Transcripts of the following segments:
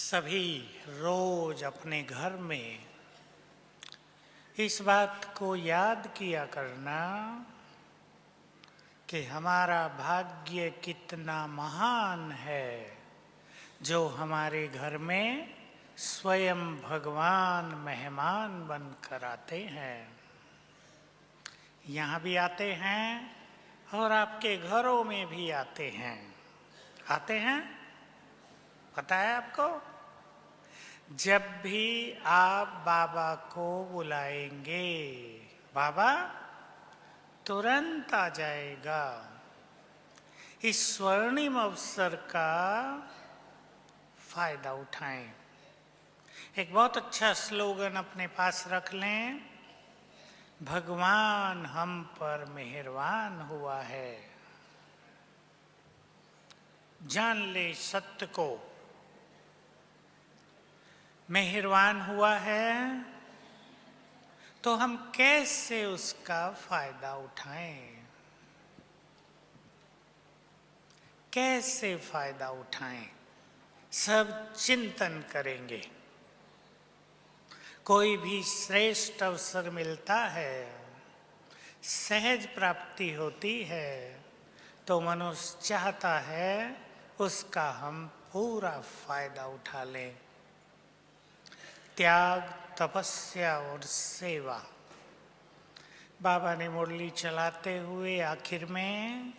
सभी रोज अपने घर में इस बात को याद किया करना कि हमारा भाग्य कितना महान है जो हमारे घर में स्वयं भगवान मेहमान बनकर आते हैं। यहाँ भी आते हैं और आपके घरों में भी आते हैं। पता है आपको? जब भी आप बाबा को बुलाएंगे, बाबा तुरंत आ जाएगा। इस स्वर्णिम अवसर का फायदा उठाएं। एक बहुत अच्छा स्लोगन अपने पास रख लें, भगवान हम पर मेहरबान हुआ है। जान ले सत्य को, मेहरबान हुआ है तो हम कैसे उसका फायदा उठाएं, कैसे फायदा उठाएं, सब चिंतन करेंगे। कोई भी श्रेष्ठ अवसर मिलता है, सहज प्राप्ति होती है तो मनुष्य चाहता है उसका हम पूरा फायदा उठा लें। त्याग, तपस्या और सेवा। बाबा ने मुरली चलाते हुए आखिर में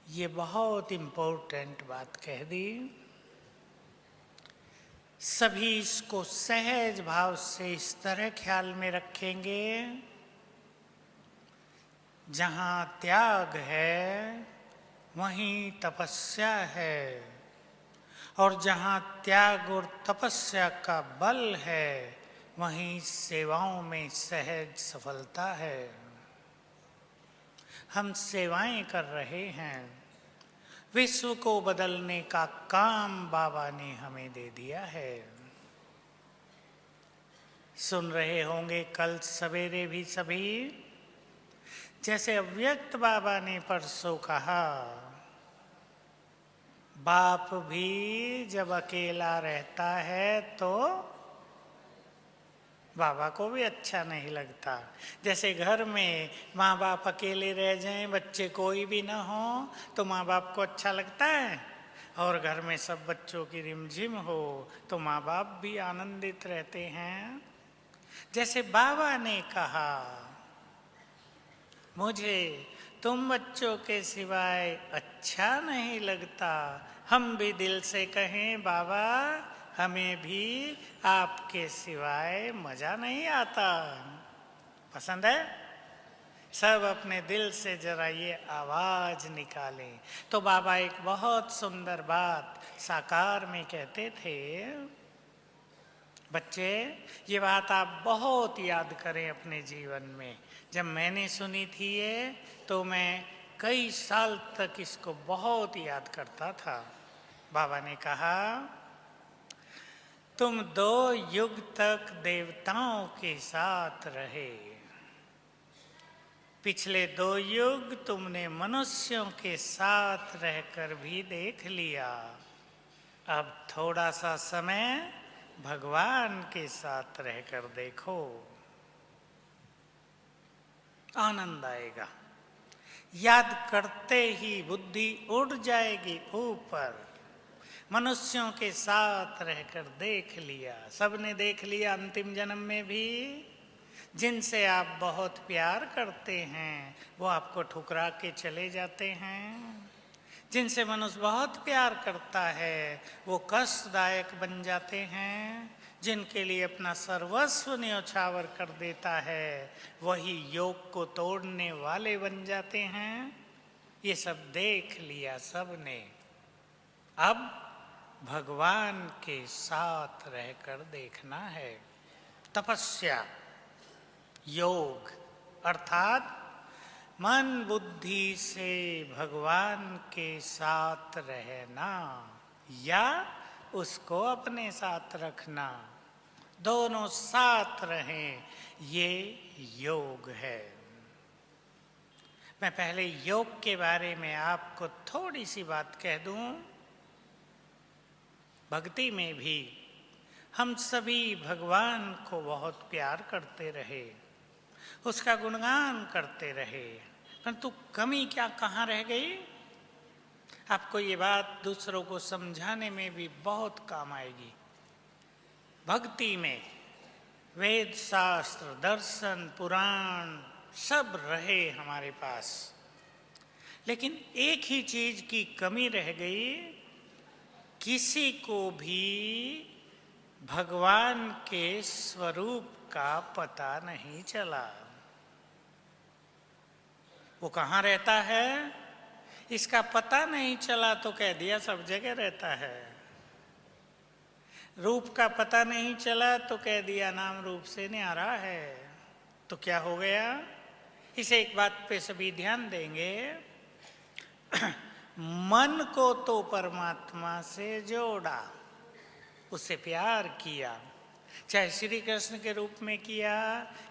ये बहुत इम्पोर्टेंट बात कह दी। सभी इसको सहज भाव से इस तरह ख्याल में रखेंगे, जहाँ त्याग है वहीं तपस्या है, और जहाँ त्याग और तपस्या का बल है वहीं सेवाओं में सहज सफलता है। हम सेवाएं कर रहे हैं, विश्व को बदलने का काम बाबा ने हमें दे दिया है। सुन रहे होंगे कल सवेरे भी सभी, जैसे अव्यक्त बाबा ने परसों कहा, बाप भी जब अकेला रहता है तो बाबा को भी अच्छा नहीं लगता। जैसे घर में माँ बाप अकेले रह जाएं, बच्चे कोई भी ना हो तो माँ बाप को अच्छा लगता है, और घर में सब बच्चों की रिमझिम हो तो माँ बाप भी आनंदित रहते हैं। जैसे बाबा ने कहा, मुझे तुम बच्चों के सिवाय अच्छा नहीं लगता। हम भी दिल से कहें, बाबा हमें भी आपके सिवाय मजा नहीं आता। पसंद है? सब अपने दिल से जरा ये आवाज निकालें। तो बाबा एक बहुत सुंदर बात साकार में कहते थे, बच्चे ये बात आप बहुत याद करें अपने जीवन में। जब मैंने सुनी थी ये तो मैं कई साल तक इसको बहुत याद करता था। बाबा ने कहा, तुम 2 युग तक देवताओं के साथ रहे, पिछले 2 युग तुमने मनुष्यों के साथ रहकर भी देख लिया। अब थोड़ा सा समय भगवान के साथ रहकर देखो, आनंद आएगा। याद करते ही बुद्धि उड़ जाएगी ऊपर। मनुष्यों के साथ रहकर देख लिया, सबने देख लिया अंतिम जन्म में भी। जिनसे आप बहुत प्यार करते हैं वो आपको ठुकरा के चले जाते हैं। जिनसे मनुष्य बहुत प्यार करता है वो कष्टदायक बन जाते हैं। जिनके लिए अपना सर्वस्व न्यौछावर कर देता है वही योग को तोड़ने वाले बन जाते हैं। ये सब देख लिया सबने। अब भगवान के साथ रहकर देखना है। तपस्या, योग अर्थात मन बुद्धि से भगवान के साथ रहना या उसको अपने साथ रखना, दोनों साथ रहें, ये योग है। मैं पहले योग के बारे में आपको थोड़ी सी बात कह दूं। भक्ति में भी हम सभी भगवान को बहुत प्यार करते रहे, उसका गुणगान करते रहे, परंतु कमी क्या कहाँ रह गई? आपको ये बात दूसरों को समझाने में भी बहुत काम आएगी। भक्ति में वेद शास्त्र, दर्शन, पुराण सब रहे हमारे पास, लेकिन एक ही चीज की कमी रह गई, किसी को भी भगवान के स्वरूप का पता नहीं चला। वो कहाँ रहता है इसका पता नहीं चला तो कह दिया सब जगह रहता है। रूप का पता नहीं चला तो कह दिया नाम रूप से न्यारा है। तो क्या हो गया? इसे एक बात पे सभी ध्यान देंगे। मन को तो परमात्मा से जोड़ा, उससे प्यार किया, चाहे श्री कृष्ण के रूप में किया,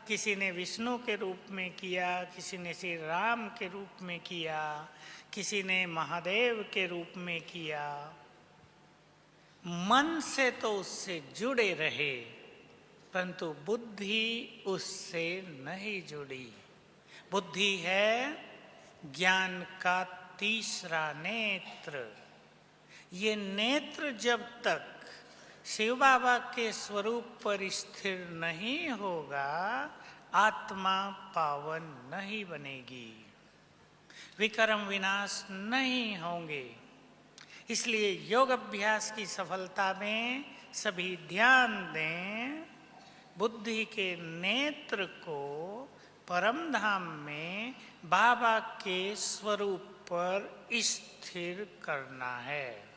किसी ने विष्णु के रूप में किया, किसी ने श्री राम के रूप में किया, किसी ने महादेव के रूप में किया। मन से तो उससे जुड़े रहे, परंतु बुद्धि उससे नहीं जुड़ी। बुद्धि है ज्ञान का तीसरा नेत्र। ये नेत्र जब तक शिव बाबा के स्वरूप पर स्थिर नहीं होगा, आत्मा पावन नहीं बनेगी, विकर्म विनाश नहीं होंगे। इसलिए योग अभ्यास की सफलता में सभी ध्यान दें, बुद्धि के नेत्र को परम धाम में बाबा के स्वरूप पर स्थिर करना है।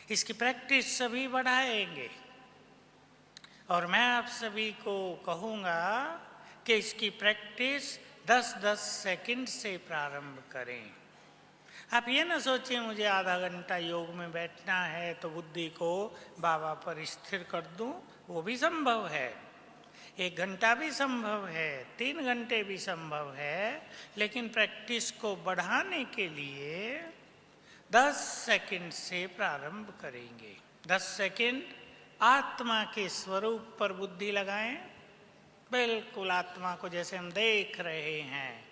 इसकी प्रैक्टिस सभी बढ़ाएंगे और मैं आप सभी को कहूँगा कि इसकी प्रैक्टिस 10-10 सेकंड से प्रारंभ करें। आप ये ना सोचें मुझे आधा घंटा योग में बैठना है तो बुद्धि को बाबा पर स्थिर कर दूं। वो भी संभव है, 1 घंटा भी संभव है, 3 घंटे भी संभव है, लेकिन प्रैक्टिस को बढ़ाने के लिए 10 सेकंड से प्रारंभ करेंगे। 10 सेकंड आत्मा के स्वरूप पर बुद्धि लगाएं, बिल्कुल आत्मा को जैसे हम देख रहे हैं,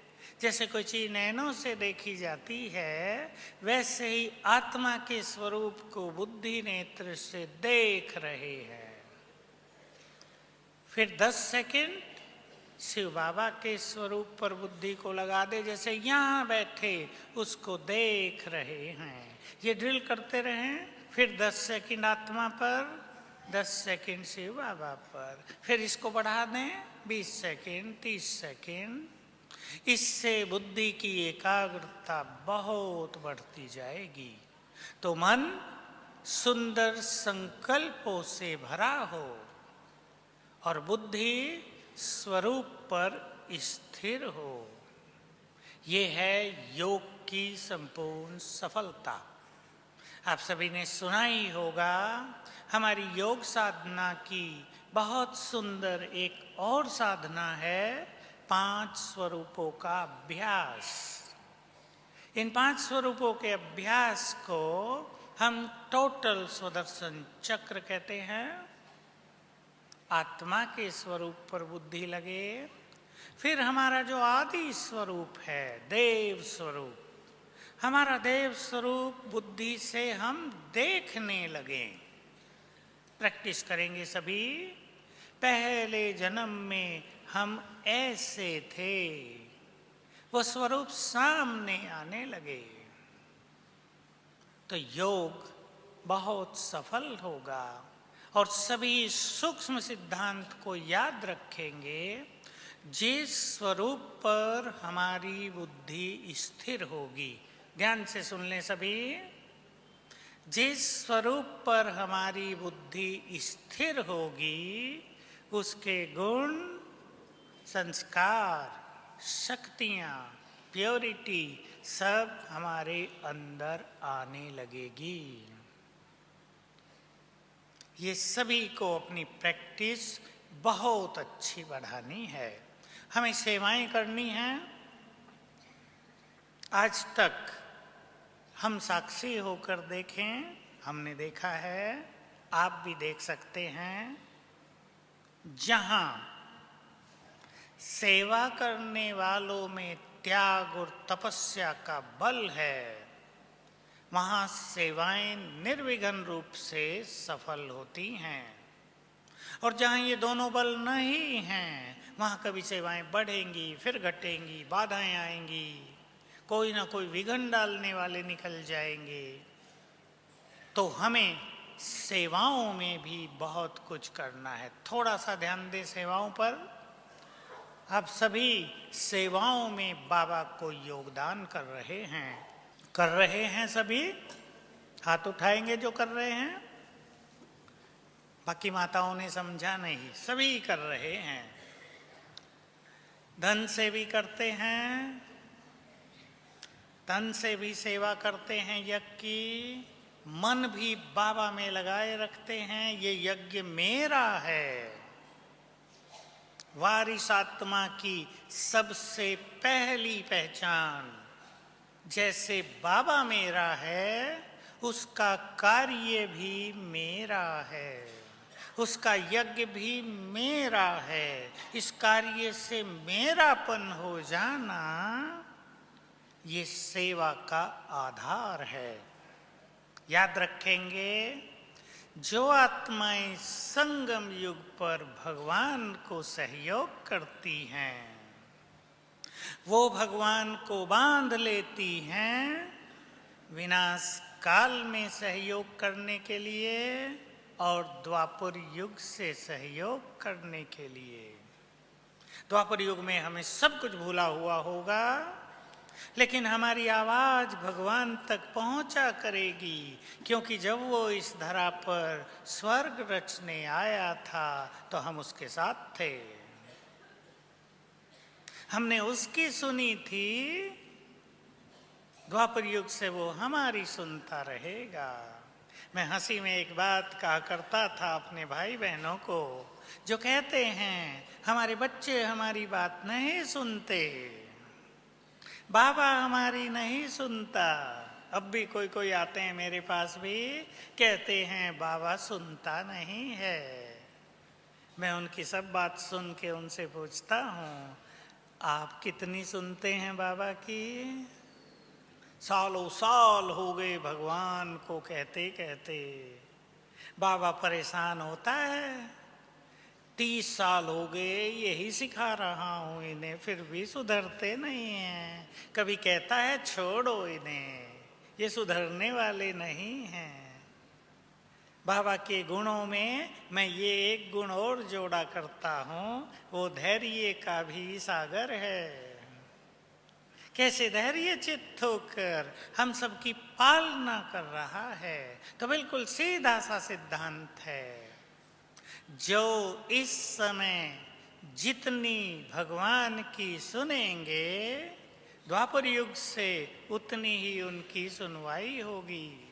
जैसे कोई चीज नैनों से देखी जाती है, वैसे ही आत्मा के स्वरूप को बुद्धि नेत्र से देख रहे हैं। फिर 10 सेकंड शिव बाबा के स्वरूप पर बुद्धि को लगा दे, जैसे यहाँ बैठे उसको देख रहे हैं। ये ड्रिल करते रहें। फिर 10 सेकंड आत्मा पर, 10 सेकंड शिव बाबा पर, फिर इसको बढ़ा दें 20 सेकंड, 30 सेकंड। इससे बुद्धि की एकाग्रता बहुत बढ़ती जाएगी। तो मन सुंदर संकल्पों से भरा हो और बुद्धि स्वरूप पर स्थिर हो। ये है योग की संपूर्ण सफलता। आप सभी ने सुना ही होगा, हमारी योग साधना की बहुत सुंदर एक और साधना है 5 स्वरूपों का अभ्यास। इन 5 स्वरूपों के अभ्यास को हम टोटल स्वदर्शन चक्र कहते हैं। आत्मा के स्वरूप पर बुद्धि लगे, फिर हमारा जो आदि स्वरूप है देव स्वरूप, हमारा देव स्वरूप बुद्धि से हम देखने लगे। प्रैक्टिस करेंगे सभी। पहले जन्म में हम ऐसे थे, वो स्वरूप सामने आने लगे, तो योग बहुत सफल होगा। और सभी सूक्ष्म सिद्धांत को याद रखेंगे। जिस स्वरूप पर हमारी बुद्धि स्थिर होगी, ध्यान से सुन लें सभी, जिस स्वरूप पर हमारी बुद्धि स्थिर होगी, उसके गुण, संस्कार, शक्तियाँ, प्योरिटी सब हमारे अंदर आने लगेगी। ये सभी को अपनी प्रैक्टिस बहुत अच्छी बढ़ानी है। हमें सेवाएं करनी हैं। आज तक हम साक्षी होकर देखें, हमने देखा है, आप भी देख सकते हैं। जहां सेवा करने वालों में त्याग और तपस्या का बल है, वहां सेवाएं निर्विघ्न रूप से सफल होती हैं। और जहां ये दोनों बल नहीं हैं, वहां कभी सेवाएं बढ़ेंगी, फिर घटेंगी, बाधाएं आएंगी, कोई ना कोई विघ्न डालने वाले निकल जाएंगे। तो हमें सेवाओं में भी बहुत कुछ करना है। थोड़ा सा ध्यान दें सेवाओं पर। आप सभी सेवाओं में बाबा को योगदान कर रहे हैं। कर रहे हैं सभी? हाथ उठाएंगे जो कर रहे हैं। बाकी माताओं ने समझा नहीं, सभी कर रहे हैं। धन से भी करते हैं, तन से भी सेवा करते हैं यज्ञ की, मन भी बाबा में लगाए रखते हैं। ये यज्ञ मेरा है। वारिसात्मा की सबसे पहली पहचान, जैसे बाबा मेरा है, उसका कार्य भी मेरा है, उसका यज्ञ भी मेरा है। इस कार्य से मेरापन हो जाना ये सेवा का आधार है। याद रखेंगे, जो आत्माएं संगम युग पर भगवान को सहयोग करती हैं, वो भगवान को बांध लेती हैं विनाश काल में सहयोग करने के लिए और द्वापर युग से सहयोग करने के लिए। द्वापर युग में हमें सब कुछ भूला हुआ होगा, लेकिन हमारी आवाज भगवान तक पहुंचा करेगी, क्योंकि जब वो इस धरा पर स्वर्ग रचने आया था तो हम उसके साथ थे। हमने उसकी सुनी थी, द्वापर युग से वो हमारी सुनता रहेगा। मैं हंसी में एक बात कहा करता था अपने भाई बहनों को, जो कहते हैं हमारे बच्चे हमारी बात नहीं सुनते, बाबा हमारी नहीं सुनता। अब भी कोई कोई आते हैं मेरे पास भी, कहते हैं बाबा सुनता नहीं है। मैं उनकी सब बात सुन के उनसे पूछता हूँ, आप कितनी सुनते हैं बाबा की? सालों साल हो गए भगवान को कहते कहते। बाबा परेशान होता है, 30 साल हो गए यही सिखा रहा हूं इन्हें, फिर भी सुधरते नहीं हैं। कभी कहता है छोड़ो इन्हें, ये सुधरने वाले नहीं हैं। बाबा के गुणों में मैं ये एक गुण और जोड़ा करता हूं, वो धैर्य का भी सागर है। कैसे धैर्य चित्त होकर हम सबकी पालना कर रहा है। तो बिल्कुल सीधा सा सिद्धांत है, जो इस समय जितनी भगवान की सुनेंगे, द्वापर युग से उतनी ही उनकी सुनवाई होगी।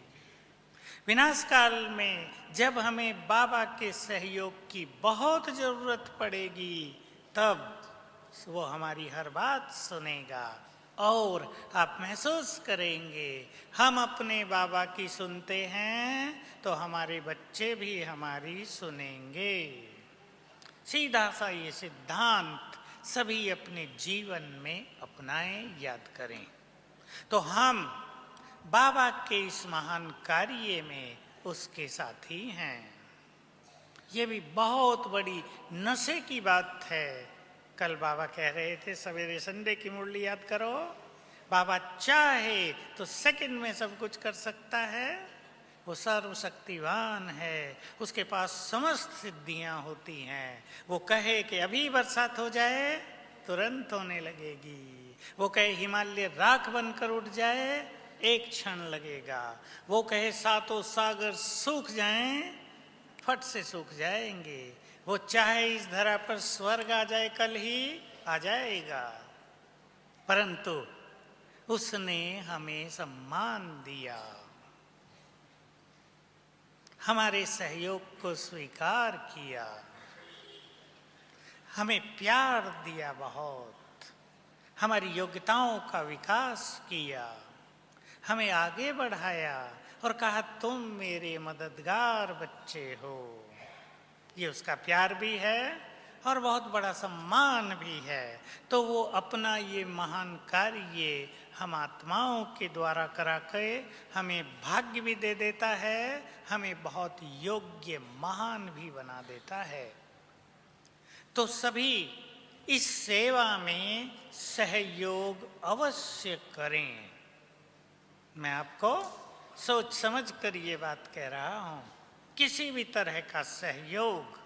विनाश काल में जब हमें बाबा के सहयोग की बहुत जरूरत पड़ेगी, तब वो हमारी हर बात सुनेगा और आप महसूस करेंगे हम अपने बाबा की सुनते हैं तो हमारे बच्चे भी हमारी सुनेंगे। सीधा सा ये सिद्धांत सभी अपने जीवन में अपनाएं, याद करें, तो हम बाबा के इस महान कार्य में उसके साथी हैं। ये भी बहुत बड़ी नशे की बात है। कल बाबा कह रहे थे, सवेरे संडे की मुरली याद करो, बाबा चाहे तो सेकंड में सब कुछ कर सकता है। वो सर्वशक्तिवान है, उसके पास समस्त सिद्धियां होती हैं। वो कहे कि अभी बरसात हो जाए, तुरंत होने लगेगी। वो कहे हिमालय राख बनकर उठ जाए, एक क्षण लगेगा। वो कहे सातों सागर सूख जाएं, फट से सूख जाएंगे। वो चाहे इस धरा पर स्वर्ग आ जाए, कल ही आ जाएगा। परंतु उसने हमें सम्मान दिया, हमारे सहयोग को स्वीकार किया, हमें प्यार दिया बहुत, हमारी योग्यताओं का विकास किया, हमें आगे बढ़ाया और कहा तुम मेरे मददगार बच्चे हो। ये उसका प्यार भी है और बहुत बड़ा सम्मान भी है। तो वो अपना ये महान कार्य हम आत्माओं के द्वारा करा के हमें भाग्य भी दे देता है, हमें बहुत योग्य महान भी बना देता है। तो सभी इस सेवा में सहयोग अवश्य करें। मैं आपको सोच समझ कर ये बात कह रहा हूं, किसी भी तरह का सहयोग।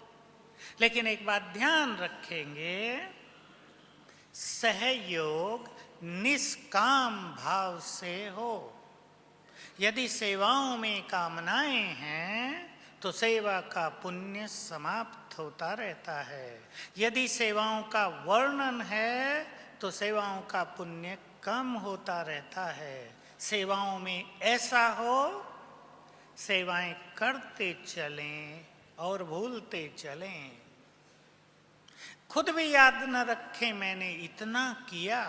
लेकिन एक बात ध्यान रखेंगे, सहयोग निष्काम भाव से हो। यदि सेवाओं में कामनाएं हैं तो सेवा का पुण्य समाप्त होता रहता है। यदि सेवाओं का वर्णन है तो सेवाओं का पुण्य कम होता रहता है। सेवाओं में ऐसा हो, सेवाएं करते चलें और भूलते चलें। खुद भी याद न रखें मैंने इतना किया,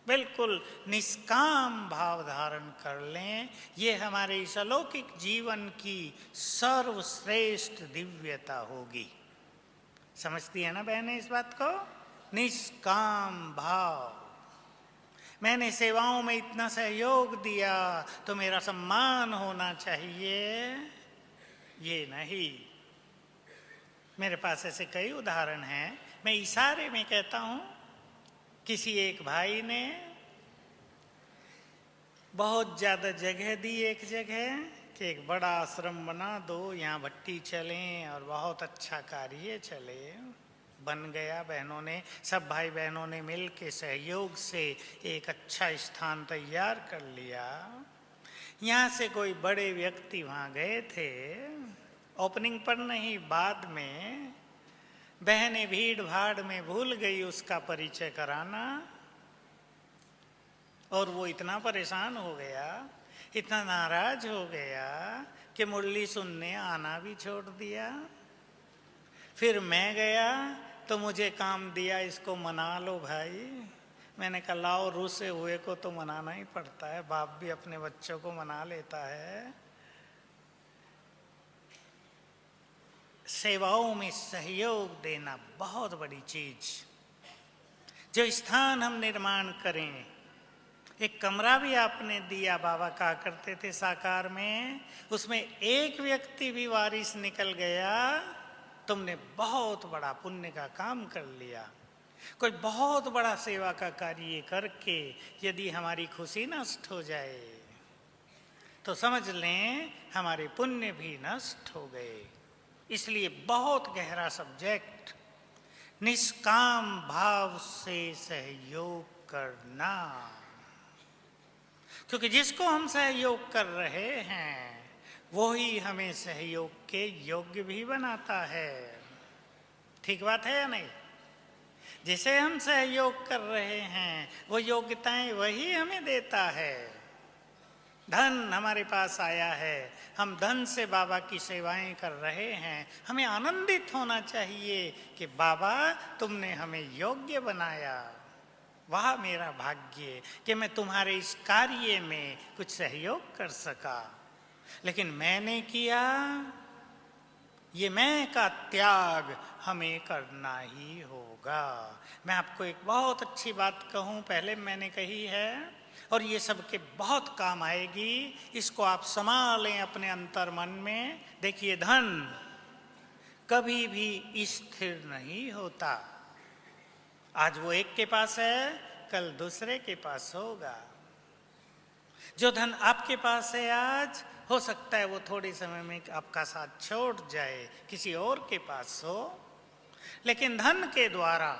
बिल्कुल निष्काम भाव धारण कर लें। ये हमारे इस अलौकिक जीवन की सर्वश्रेष्ठ दिव्यता होगी। समझती है ना बहनें इस बात को? निष्काम भाव। मैंने सेवाओं में इतना सहयोग दिया तो मेरा सम्मान होना चाहिए, ये नहीं। मेरे पास ऐसे कई उदाहरण हैं। मैं इशारे में कहता हूं, किसी एक भाई ने बहुत ज्यादा जगह दी एक जगह कि एक बड़ा आश्रम बना दो, यहाँ भट्टी चलें और बहुत अच्छा कार्य चले। बन गया। बहनों ने, सब भाई बहनों ने मिल के सहयोग से एक अच्छा स्थान तैयार कर लिया। यहाँ से कोई बड़े व्यक्ति वहाँ गए थे, ओपनिंग पर नहीं, बाद में। बहनें भीड़ भाड़ में भूल गई उसका परिचय कराना, और वो इतना परेशान हो गया, इतना नाराज हो गया कि मुरली सुनने आना भी छोड़ दिया। फिर मैं गया तो मुझे काम दिया, इसको मना लो भाई। मैंने कहा लाओ, रूसे हुए को तो मनाना ही पड़ता है, बाप भी अपने बच्चों को मना लेता है। सेवाओं में सहयोग देना बहुत बड़ी चीज। जो स्थान हम निर्माण करें, एक कमरा भी आपने दिया, बाबा कहा करते थे साकार में, उसमें एक व्यक्ति भी वारिस निकल गया, तुमने बहुत बड़ा पुण्य का काम कर लिया। कोई बहुत बड़ा सेवा का कार्य करके यदि हमारी खुशी नष्ट हो जाए तो समझ लें हमारे पुण्य भी नष्ट हो गए। इसलिए बहुत गहरा सब्जेक्ट, निष्काम भाव से सहयोग करना। क्योंकि जिसको हम सहयोग कर रहे हैं वो ही हमें सहयोग के योग्य भी बनाता है। ठीक बात है या नहीं? जिसे हम सहयोग कर रहे हैं वो योग्यताएं वही हमें देता है। धन हमारे पास आया है, हम धन से बाबा की सेवाएं कर रहे हैं, हमें आनंदित होना चाहिए कि बाबा तुमने हमें योग्य बनाया। वाह मेरा भाग्य कि मैं तुम्हारे इस कार्य में कुछ सहयोग कर सका। लेकिन मैंने किया, ये मैं का त्याग हमें करना ही होगा। मैं आपको एक बहुत अच्छी बात कहूं, पहले मैंने कही है और ये सबके बहुत काम आएगी। इसको आप संभालें अपने अंतर मन में। देखिए, धन कभी भी स्थिर नहीं होता। आज वो एक के पास है, कल दूसरे के पास होगा। जो धन आपके पास है आज, हो सकता है वो थोड़े समय में आपका साथ छोड़ जाए, किसी और के पास हो। लेकिन धन के द्वारा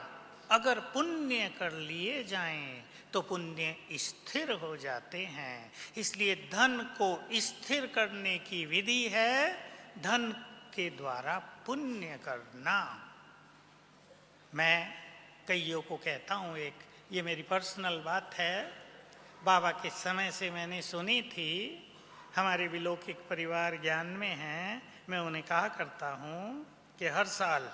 अगर पुण्य कर लिए जाएं तो पुण्य स्थिर हो जाते हैं। इसलिए धन को स्थिर करने की विधि है धन के द्वारा पुण्य करना। मैं कईयों को कहता हूँ, एक ये मेरी पर्सनल बात है, बाबा के समय से मैंने सुनी थी, हमारे भी लौकिक परिवार ज्ञान में हैं। मैं उन्हें कहा करता हूँ कि हर साल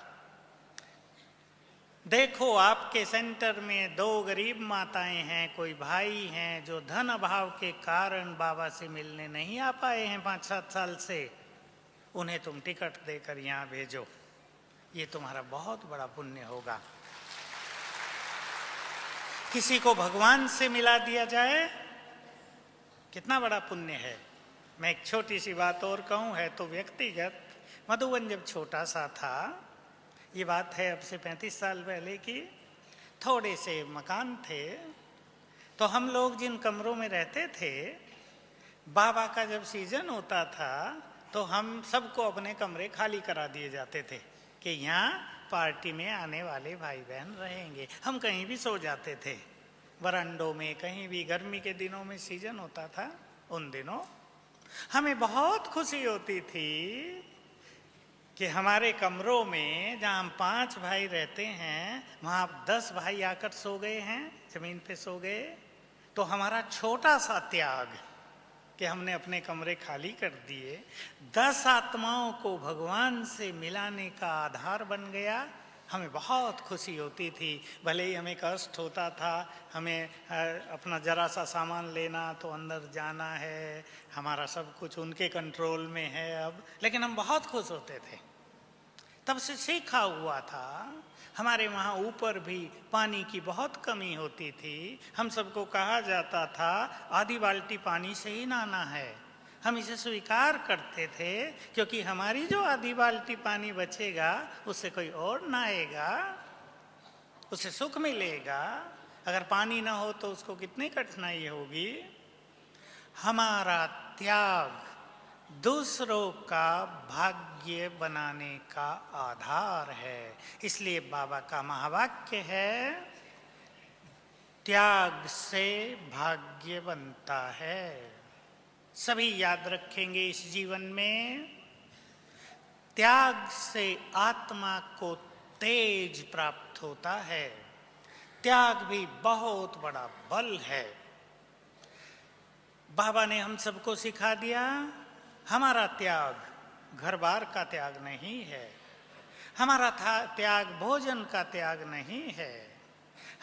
देखो आपके सेंटर में 2 गरीब माताएं हैं, कोई भाई हैं जो धन अभाव के कारण बाबा से मिलने नहीं आ पाए हैं 5-7 साल से। उन्हें तुम टिकट देकर यहाँ भेजो, ये तुम्हारा बहुत बड़ा पुण्य होगा। किसी को भगवान से मिला दिया जाए, कितना बड़ा पुण्य है। मैं एक छोटी सी बात और कहूँ, है तो व्यक्तिगत। मधुबन जब छोटा सा था, ये बात है अब से 35 साल पहले की, थोड़े से मकान थे, तो हम लोग जिन कमरों में रहते थे, बाबा का जब सीजन होता था तो हम सबको अपने कमरे खाली करा दिए जाते थे कि यहाँ पार्टी में आने वाले भाई बहन रहेंगे। हम कहीं भी सो जाते थे, बरांडों में, कहीं भी। गर्मी के दिनों में सीजन होता था, उन दिनों हमें बहुत खुशी होती थी कि हमारे कमरों में, जहाँ हम 5 भाई रहते हैं, वहाँ 10 भाई आकर सो गए हैं, जमीन पे सो गए। तो हमारा छोटा सा त्याग कि हमने अपने कमरे खाली कर दिए, 10 आत्माओं को भगवान से मिलाने का आधार बन गया। हमें बहुत खुशी होती थी। भले ही हमें कष्ट होता था, हमें अपना जरा सा सामान लेना तो अंदर जाना है, हमारा सब कुछ उनके कंट्रोल में है अब, लेकिन हम बहुत खुश होते थे। तब से सीखा हुआ था। हमारे वहाँ ऊपर भी पानी की बहुत कमी होती थी। हम सबको कहा जाता था आधी बाल्टी पानी से ही नहाना है। हम इसे स्वीकार करते थे, क्योंकि हमारी जो आधी बाल्टी पानी बचेगा उससे कोई और नहाएगा, उसे सुख मिलेगा। अगर पानी ना हो तो उसको कितनी कठिनाई होगी। हमारा त्याग दूसरों का भाग्य बनाने का आधार है। इसलिए बाबा का महावाक्य है, त्याग से भाग्य बनता है। सभी याद रखेंगे इस जीवन में, त्याग से आत्मा को तेज प्राप्त होता है। त्याग भी बहुत बड़ा बल है। बाबा ने हम सबको सिखा दिया, हमारा त्याग घर बार का त्याग नहीं है, हमारा त्याग भोजन का त्याग नहीं है,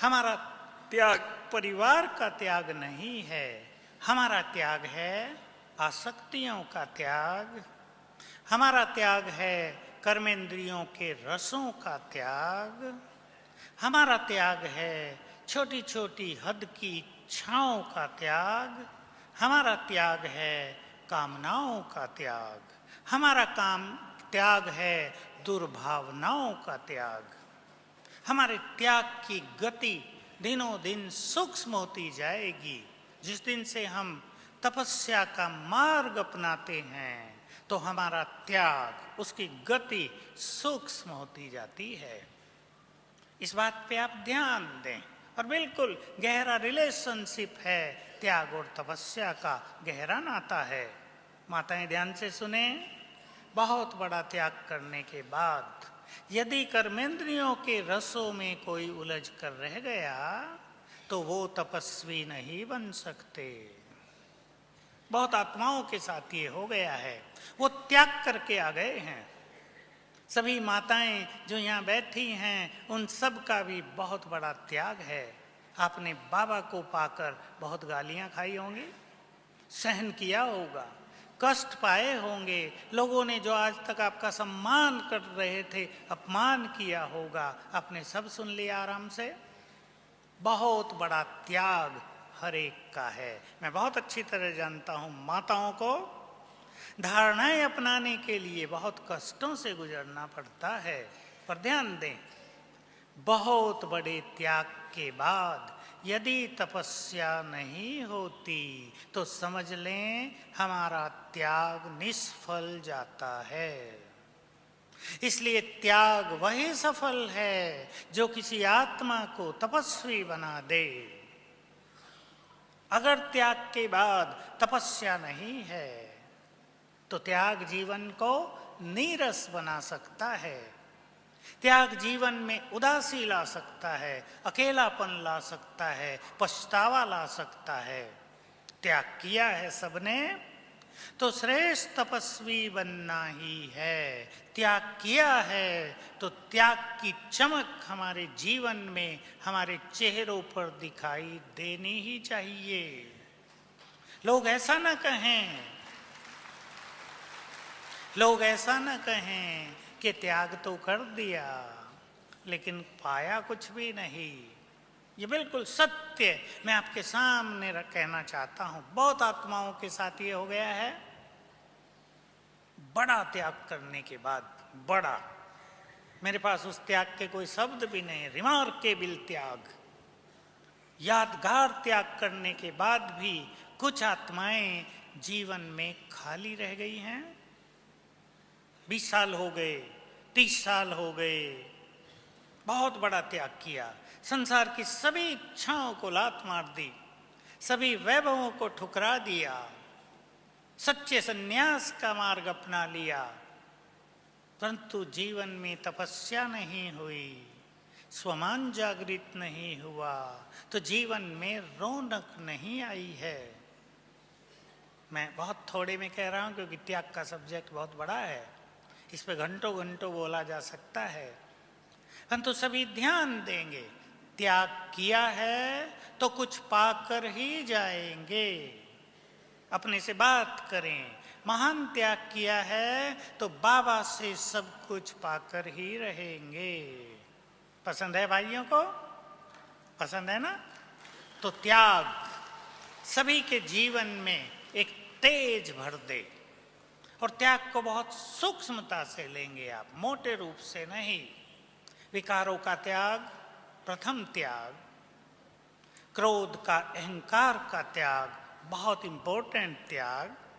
हमारा त्याग परिवार का त्याग नहीं है, हमारा त्याग है आसक्तियों का त्याग, हमारा त्याग है कर्मेंद्रियों के रसों का त्याग, हमारा त्याग है छोटी छोटी हद की इच्छाओं का त्याग, हमारा त्याग है कामनाओं का त्याग, हमारा त्याग है दुर्भावनाओं का त्याग। हमारे त्याग की गति दिनों दिन सूक्ष्म होती जाएगी। जिस दिन से हम तपस्या का मार्ग अपनाते हैं तो हमारा त्याग, उसकी गति सूक्ष्म होती जाती है। इस बात पे आप ध्यान दें। और बिल्कुल गहरा रिलेशनशिप है त्याग और तपस्या का, गहरा नाता है। माताएं ध्यान से सुने, बहुत बड़ा त्याग करने के बाद यदि कर्मेंद्रियों के रसों में कोई उलझ कर रह गया तो वो तपस्वी नहीं बन सकते। बहुत आत्माओं के साथ ये हो गया है, वो त्याग करके आ गए हैं। सभी माताएं जो यहाँ बैठी हैं, उन सब का भी बहुत बड़ा त्याग है। आपने बाबा को पाकर बहुत गालियां खाई होंगी, सहन किया होगा, कष्ट पाए होंगे। लोगों ने जो आज तक आपका सम्मान कर रहे थे, अपमान किया होगा, आपने सब सुन लिया आराम से। बहुत बड़ा त्याग हर एक का है। मैं बहुत अच्छी तरह जानता हूं, माताओं को धारणाएं अपनाने के लिए बहुत कष्टों से गुजरना पड़ता है। पर ध्यान दें, बहुत बड़े त्याग के बाद यदि तपस्या नहीं होती तो समझ लें हमारा त्याग निष्फल जाता है। इसलिए त्याग वही सफल है जो किसी आत्मा को तपस्वी बना दे। अगर त्याग के बाद तपस्या नहीं है तो त्याग जीवन को नीरस बना सकता है, त्याग जीवन में उदासी ला सकता है, अकेलापन ला सकता है, पछतावा ला सकता है। त्याग किया है सबने तो श्रेष्ठ तपस्वी बनना ही है। त्याग किया है तो त्याग की चमक हमारे जीवन में, हमारे चेहरों पर दिखाई देनी ही चाहिए। लोग ऐसा ना कहें लोग ऐसा न कहें कि त्याग तो कर दिया लेकिन पाया कुछ भी नहीं। ये बिल्कुल सत्य मैं आपके सामने कहना चाहता हूं। बहुत आत्माओं के साथ ये हो गया है। बड़ा त्याग करने के बाद, बड़ा, मेरे पास उस त्याग के कोई शब्द भी नहीं, रिमार्केबल त्याग, यादगार त्याग करने के बाद भी कुछ आत्माएं जीवन में खाली रह गई हैं। 20 साल हो गए, 30 साल हो गए, बहुत बड़ा त्याग किया, संसार की सभी इच्छाओं को लात मार दी, सभी वैभवों को ठुकरा दिया, सच्चे सन्यास का मार्ग अपना लिया, परंतु जीवन में तपस्या नहीं हुई, स्वमान जागृत नहीं हुआ, तो जीवन में रौनक नहीं आई है। मैं बहुत थोड़े में कह रहा हूं क्योंकि त्याग का सब्जेक्ट बहुत बड़ा है, इस पे घंटों घंटों बोला जा सकता है, परंतु सभी ध्यान देंगे। त्याग किया है तो कुछ पाकर ही जाएंगे। अपने से बात करें, महान त्याग किया है तो बाबा से सब कुछ पाकर ही रहेंगे। पसंद है भाइयों को? पसंद है ना? तो त्याग सभी के जीवन में एक तेज भर दे, और त्याग को बहुत सूक्ष्मता से लेंगे आप, मोटे रूप से नहीं। विकारों का त्याग, प्रथम त्याग, क्रोध का, अहंकार का त्याग, बहुत इंपॉर्टेंट त्याग,